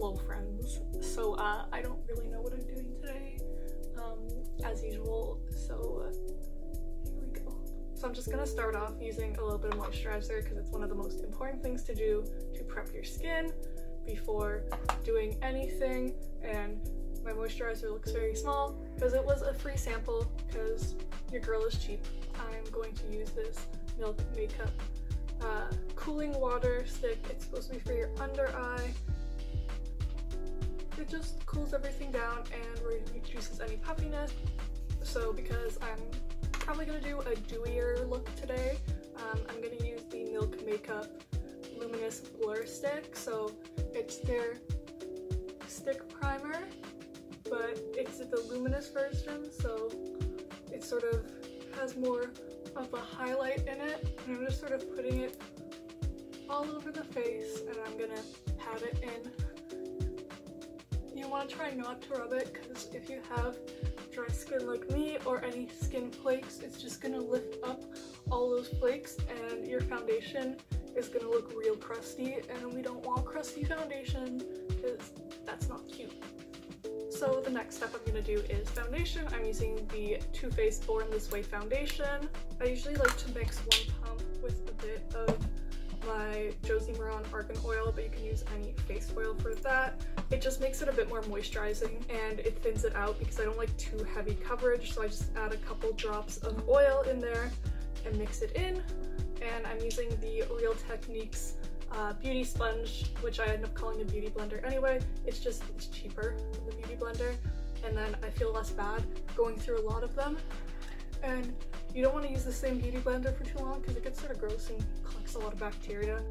Hello friends. So I don't really know what I'm doing today, as usual, so here we go. So I'm just gonna start off using a little bit of moisturizer because it's one of the most important things to do to prep your skin before doing anything, and my moisturizer looks very small because it was a free sample because your girl is cheap. I'm going to use this Milk Makeup cooling water stick. It's supposed to be for your under eye. It just cools everything down and reduces any puffiness. So because I'm probably going to do a dewier look today, I'm going to use the Milk Makeup Luminous Blur Stick. So it's their stick primer, but it's the luminous version, so it sort of has more of a highlight in it, and I'm just sort of putting it all over the face, and I'm gonna pat it in. You want to try not to rub it because if you have dry skin like me or any skin flakes, it's just gonna lift up all those flakes and your foundation is gonna look real crusty, and we don't want crusty foundation because that's not cute. So the next step I'm going to do is foundation. I'm using the Too Faced Born This Way foundation. I usually like to mix one pump with a bit of my Josie Maran Argan Oil, but you can use any face oil for that. It just makes it a bit more moisturizing and it thins it out because I don't like too heavy coverage, so I just add a couple drops of oil in there and mix it in. And I'm using the Real Techniques beauty sponge, which I end up calling a beauty blender anyway. It's cheaper than the beauty blender, and then I feel less bad going through a lot of them. And you don't want to use the same beauty blender for too long because it gets sort of gross and collects a lot of bacteria.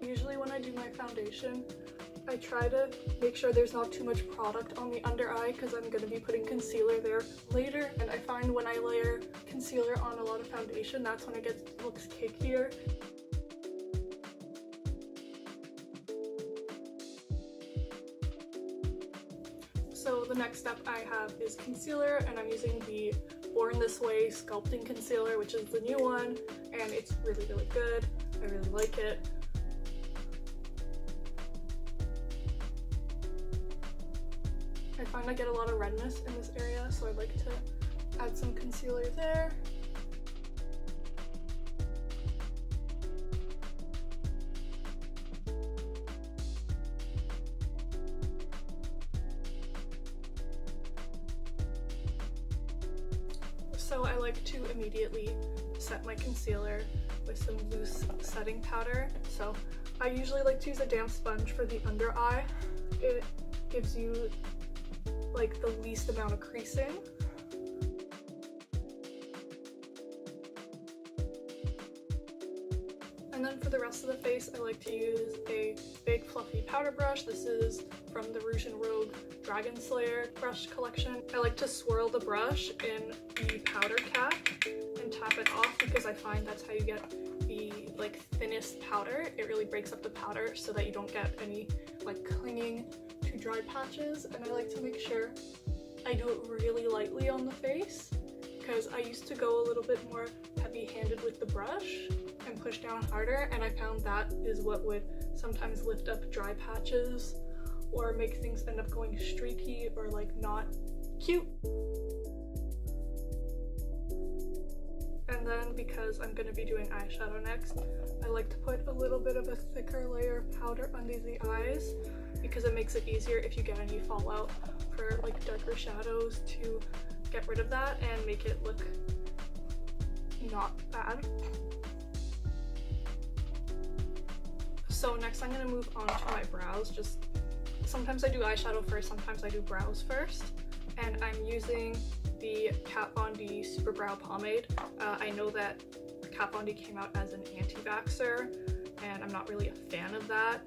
Usually when I do my foundation, I try to make sure there's not too much product on the under eye because I'm going to be putting concealer there later, and I find when I layer concealer on a lot of foundation, that's when it looks cakeier. So the next step I have is concealer, and I'm using the Born This Way Sculpting Concealer, which is the new one, and it's really, really good. I really like it. I find I get a lot of redness in this area, so I'd like to add some concealer there. So I like to immediately set my concealer with some loose setting powder. So I usually like to use a damp sponge for the under eye. It gives you like the least amount of creasing. And then for the rest of the face, I like to use a big fluffy powder brush. This is from the Rouge and Rogue Dragon Slayer brush collection. I like to swirl the brush in the powder cap and tap it off because I find that's how you get the thinnest powder. It really breaks up the powder so that you don't get any clinging to dry patches, and I like to make sure I do it really lightly on the face because I used to go a little bit more heavy-handed with the brush and push down harder, and I found that is what would sometimes lift up dry patches or make things end up going streaky or not cute. And then because I'm going to be doing eyeshadow next, I like to put a little bit of a thicker layer of powder under the eyes because it makes it easier if you get any fallout for darker shadows to get rid of that and make it look not bad. So next I'm going to move on to my brows. Sometimes I do eyeshadow first, sometimes I do brows first, and I'm using the Kat Von D Super Brow Pomade. I know that Kat Von D came out as an anti-vaxxer, and I'm not really a fan of that.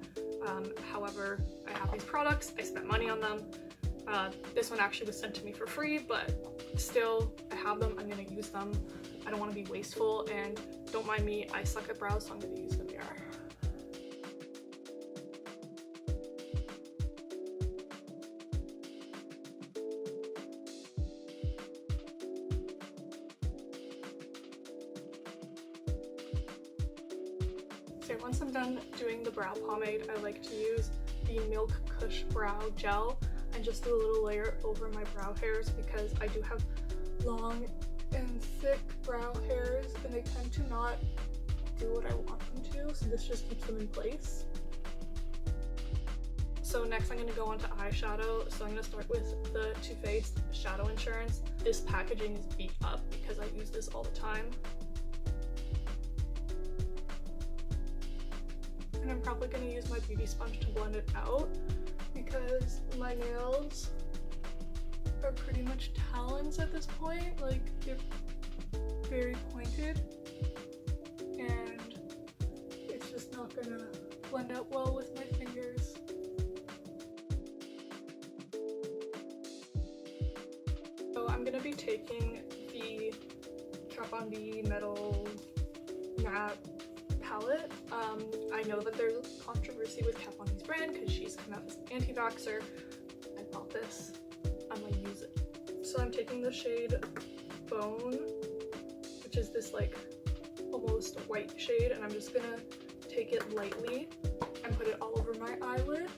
However, I have these products, I spent money on them. This one actually was sent to me for free, but still, I have them, I'm gonna use them. I don't want to be wasteful, and don't mind me, I suck at brows, so I'm gonna use them here. So once I'm done doing the brow pomade, I like to use the Milk Kush Brow Gel and just do a little layer over my brow hairs because I do have long and thick brow hairs and they tend to not do what I want them to, so this just keeps them in place. So next I'm going to go on to eyeshadow. So I'm going to start with the Too Faced Shadow Insurance. This packaging is beat up because I use this all the time. And I'm probably going to use my beauty sponge to blend it out because my nails are pretty much talons at this point. Like, they're very pointed and it's just not going to blend out well with my fingers. So I'm going to be taking the Kat Von D Metal Matte palette. I know that there's controversy with Kat Von D's brand because she's come out as an anti-vaxxer. I bought this. I'm gonna use it. So I'm taking the shade Bone, which is this like almost white shade, and I'm just gonna take it lightly and put it all over my eyelid.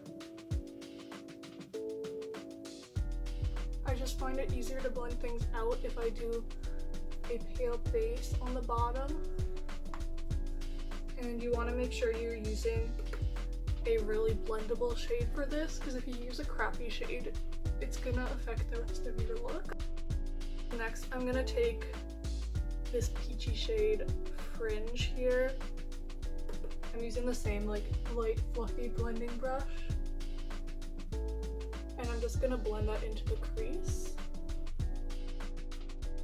I just find it easier to blend things out if I do a pale base on the bottom. And you want to make sure you're using a really blendable shade for this, because if you use a crappy shade, it's gonna affect the rest of your look. Next, I'm gonna take this peachy shade Fringe here. I'm using the same like light fluffy blending brush. And I'm just gonna blend that into the crease.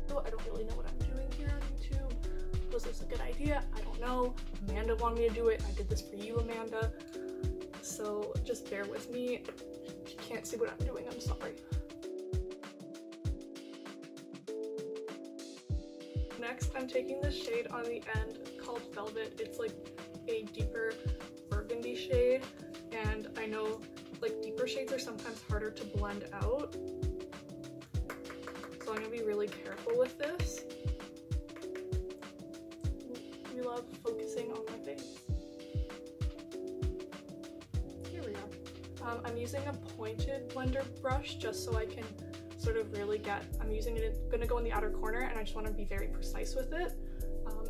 So I don't really know what I'm doing here on YouTube. Was this a good idea? I don't know. Amanda wanted me to do it. I did this for you, Amanda. So just bear with me. If you can't see what I'm doing, I'm sorry. Next, I'm taking this shade on the end called Velvet. It's like a deeper burgundy shade, and I know like deeper shades are sometimes harder to blend out. So I'm gonna be really careful with this. We love focusing on my face. Here we go. I'm using a pointed blender brush just so I can sort of really get, gonna go in the outer corner and I just want to be very precise with it.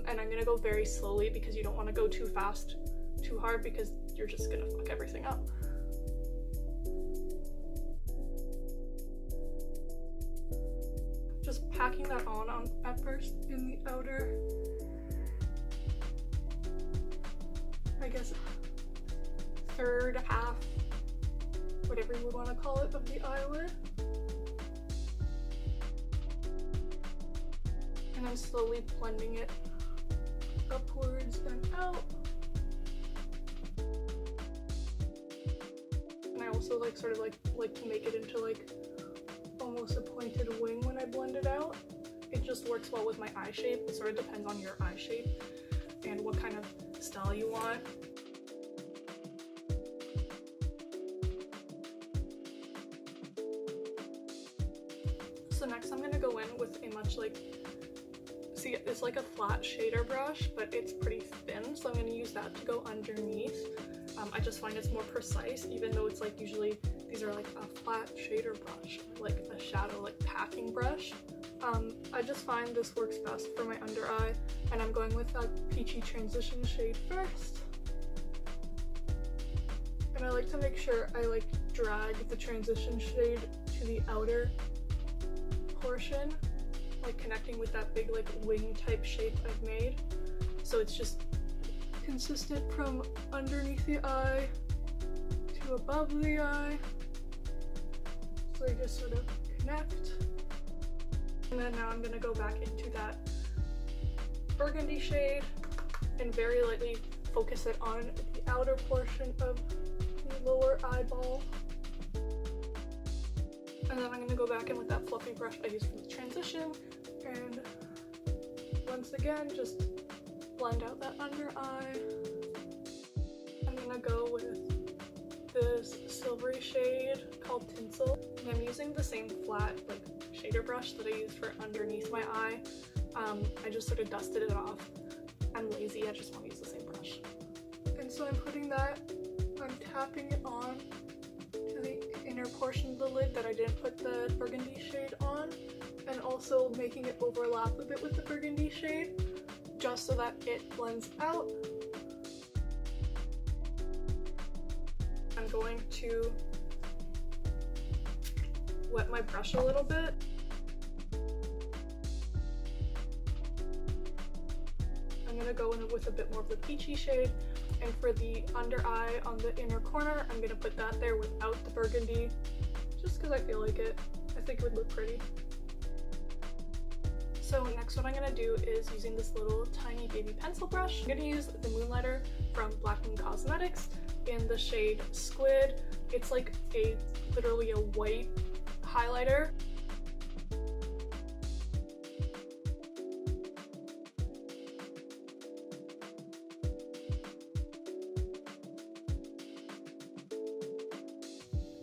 And I'm gonna go very slowly because you don't want to go too fast, too hard, because you're just gonna fuck everything up. Just packing that on at first in the outer, I guess, third half, whatever you would want to call it, of the eyelid. And I'm slowly blending it upwards and out. And I also like sort of like to make it into like almost a pointed wing when I blend it out. It just works well with my eye shape. It sort of depends on your eye shape and what kind of style you want. So next I'm going to go in with a much like, see, it's like a flat shader brush, but it's pretty thin, so I'm going to use that to go underneath. I just find it's more precise, even though it's like usually these are like a flat shader brush, like a shadow like packing brush. I just find this works best for my under eye, and I'm going with that peachy transition shade first. And I like to make sure I like drag the transition shade to the outer portion, like connecting with that big like wing type shape I've made, so it's just consistent from underneath the eye to above the eye, so they just sort of connect. And then now I'm going to go back into that burgundy shade and very lightly focus it on the outer portion of the lower eyeball. And then I'm going to go back in with that fluffy brush I used for the transition, and once again just blend out that under eye. I'm going to go with this silvery shade called Tinsel, and I'm using the same flat like shader brush that I used for underneath my eye. I just sort of dusted it off. I'm lazy, I just want to use the same brush. So I'm putting that, I'm tapping it on to the inner portion of the lid that I didn't put the burgundy shade on, and also making it overlap a bit with the burgundy shade, just so that it blends out. I'm going to wet my brush a little bit. I'm going to go in with a bit more of the peachy shade, and for the under eye on the inner corner, I'm going to put that there without the burgundy, just because I feel like it. I think it would look pretty. So next what I'm going to do is using this little tiny baby pencil brush. I'm going to use the Moonlighter from Blackmoon Cosmetics in the shade Squid. It's like literally a white highlighter.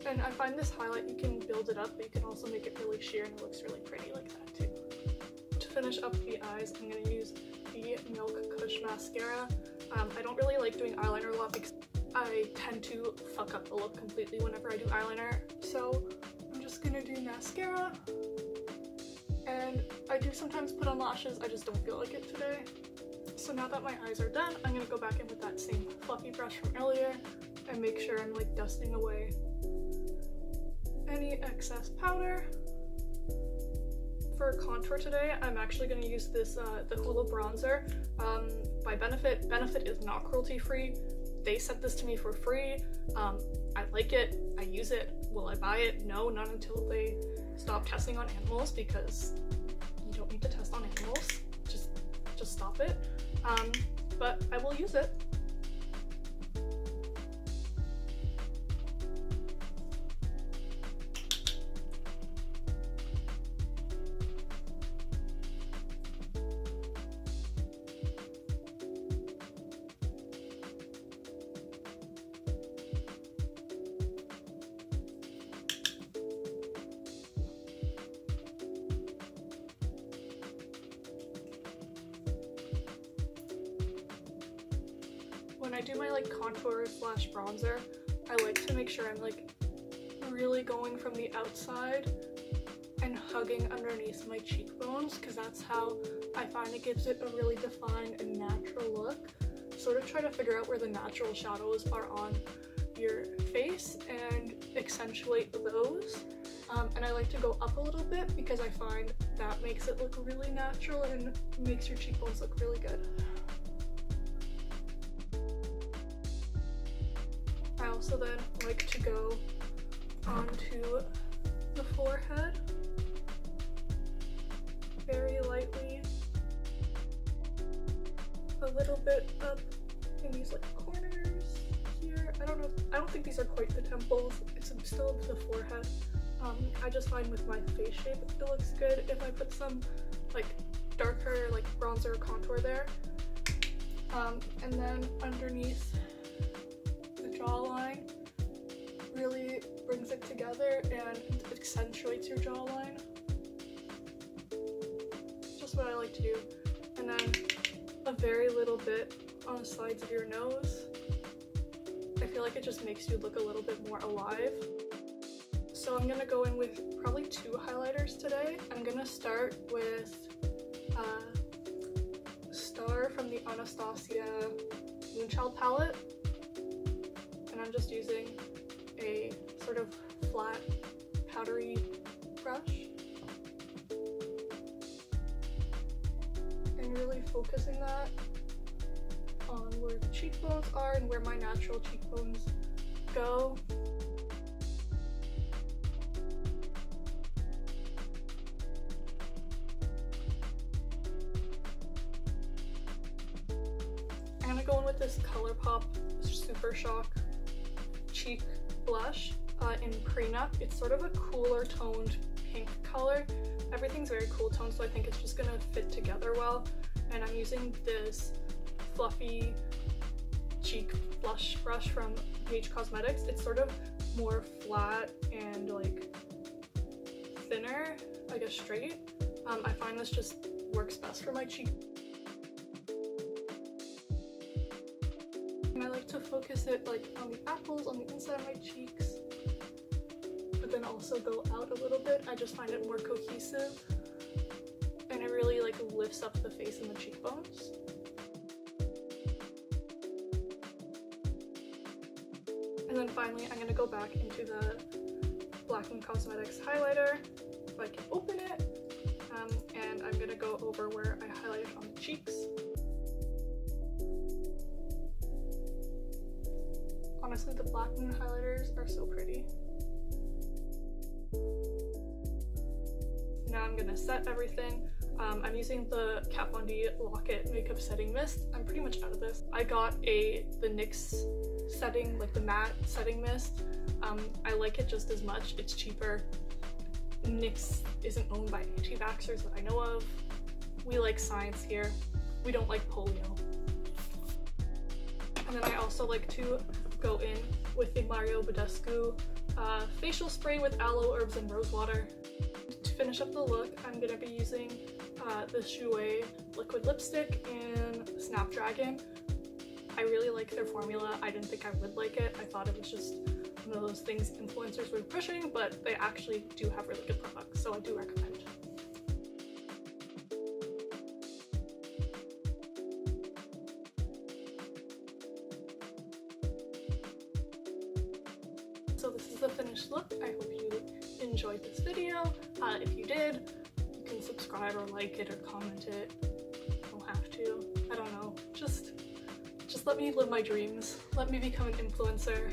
And I find this highlight, you can build it up, but you can also make it really sheer and it looks really pretty like that too. To finish up the eyes, I'm going to use the Milk Kush mascara. I don't really like doing eyeliner a lot because I tend to fuck up the look completely whenever I do eyeliner. So I'm just going to do mascara. And I do sometimes put on lashes, I just don't feel like it today. So now that my eyes are done, I'm going to go back in with that same fluffy brush from earlier and make sure I'm like dusting away any excess powder. For contour today, I'm actually going to use this the Hoola Bronzer by Benefit. Benefit is not cruelty-free. They sent this to me for free. I like it. I use it. Will I buy it? No, not until they stop testing on animals, because you don't need to test on animals. Just stop it. But I will use it. When I do my like contour slash bronzer, I like to make sure I'm like really going from the outside and hugging underneath my cheekbones, because that's how I find it gives it a really defined and natural look. Sort of try to figure out where the natural shadows are on your face and accentuate those. And I like to go up a little bit because I find that makes it look really natural and makes your cheekbones look really good. I also then like to go onto the forehead very lightly, a little bit up in these like corners here. I don't think these are quite the temples, it's still the forehead. I just find with my face shape it looks good if I put some like darker like bronzer or contour there. And then underneath the jawline really brings it together and accentuates your jawline. Just what I like to do. And then a very little bit on the sides of your nose. I feel like it just makes you look a little bit more alive. So I'm gonna go in with probably 2 highlighters today. I'm gonna start with Star from the Anastasia Moonchild palette. And I'm just using a sort of flat, powdery brush. And really focusing that on where the cheekbones are and where my natural cheekbones go. I'm gonna go in with this Colourpop Super Shock cheek blush in Prenup. It's sort of a cooler toned pink color. Everything's very cool toned, so I think it's just gonna fit together well. And I'm using this fluffy cheek blush brush from BH Cosmetics. It's sort of more flat and like thinner, I guess straight. I find this just works best for my cheek. And I like to focus it like on the apples on the inside of my cheeks, but then also go out a little bit. I just find it more cohesive, and it really like lifts up the face and the cheekbones. And then finally, I'm gonna go back into the Blackmoon Cosmetics highlighter, if I can open it, and I'm gonna go over where I highlighted on the cheeks. Honestly, the Blackmoon highlighters are so pretty. Now I'm gonna set everything. I'm using the Kat Von D Lock-It Makeup Setting Mist. I'm pretty much out of this. I got the NYX setting, like the matte setting mist. I like it just as much. It's cheaper. NYX isn't owned by anti-vaxxers that I know of. We like science here. We don't like polio. And then I also like to go in with the Mario Badescu facial spray with aloe, herbs, and rosewater. To finish up the look, I'm gonna be using the Jouer liquid lipstick in Snapdraggon. I really like their formula. I didn't think I would like it. I thought it was just one of those things influencers were pushing, but they actually do have really good products, so I do recommend. So this is the finished look. I hope you enjoyed this video. If you did, you can subscribe or like it or comment it. You don't have to. I don't know. Just let me live my dreams. Let me become an influencer.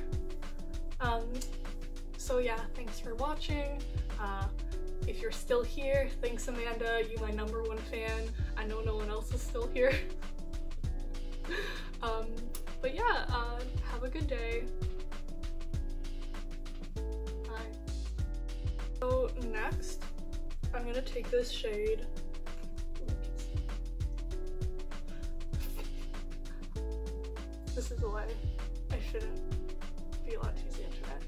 So yeah, thanks for watching. If you're still here, thanks Amanda, you my #1 fan. I know no one else is still here. But yeah, have a good day. Bye. So next, I'm gonna take this shade. This is why I shouldn't be allowed to use the internet.